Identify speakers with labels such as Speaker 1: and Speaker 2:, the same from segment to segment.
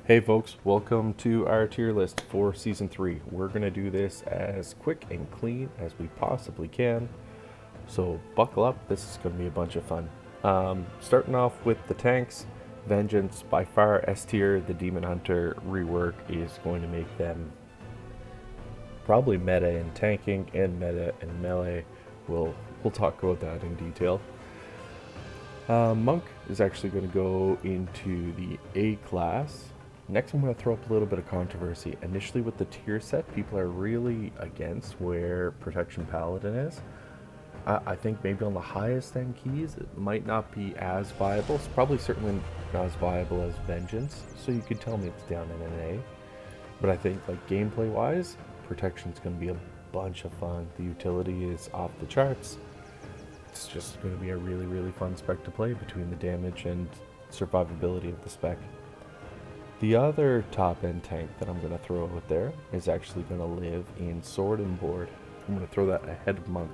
Speaker 1: Hey folks, welcome to our tier list for Season 3. We're going to do this as quick and clean as we possibly can, so buckle up, this is going to be a bunch of fun. Starting off with the tanks, Vengeance, by far S tier. The Demon Hunter rework is going to make them probably meta in tanking and meta in melee. We'll talk about that in detail. Monk is actually going to go into the A class. Next, I'm going to throw up a little bit of controversy. Initially, with the tier set, people are really against where Protection Paladin is. I think maybe on the highest end keys, it might not be as viable. It's probably certainly not as viable as Vengeance, so you could tell me it's down in an A. But I think, like, gameplay-wise, Protection's going to be a bunch of fun. The utility is off the charts. It's just going to be a really, really fun spec to play between the damage and survivability of the spec. The other top end tank that I'm going to throw out there is actually going to live in Sword and Board. I'm going to throw that ahead of Monk.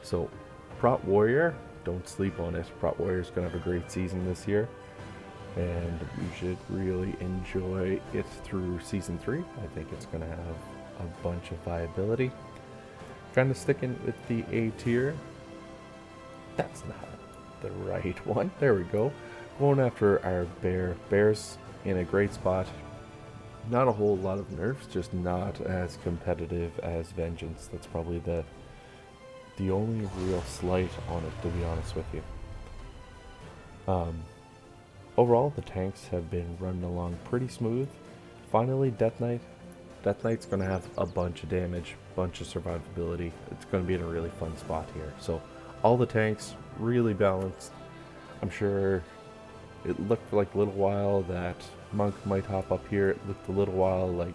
Speaker 1: So, Prot Warrior, don't sleep on it. Prot Warrior is going to have a great season this year, and we should really enjoy it through Season 3. I think it's going to have a bunch of viability. Kind of sticking with the A tier. That's not the right one. There we go. Going after our Bear. Bear's in a great spot. Not a whole lot of nerfs, just not as competitive as Vengeance. That's probably the only real slight on it, to be honest with you. Overall, the tanks have been running along pretty smooth. Finally, Death Knight. Death Knight's going to have a bunch of damage, bunch of survivability. It's going to be in a really fun spot here. So, all the tanks really balanced. I'm sure it looked like a little while that Monk might hop up here. It looked a little while like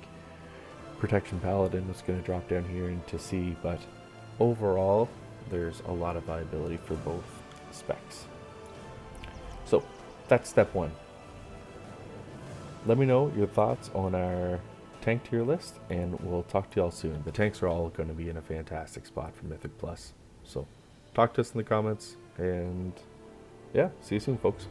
Speaker 1: Protection Paladin was going to drop down here into C, but overall, there's a lot of viability for both specs. So, that's step one. Let me know your thoughts on our tank tier list, and we'll talk to y'all soon. The tanks are all going to be in a fantastic spot for Mythic Plus. So, talk to us in the comments, and yeah, see you soon, folks.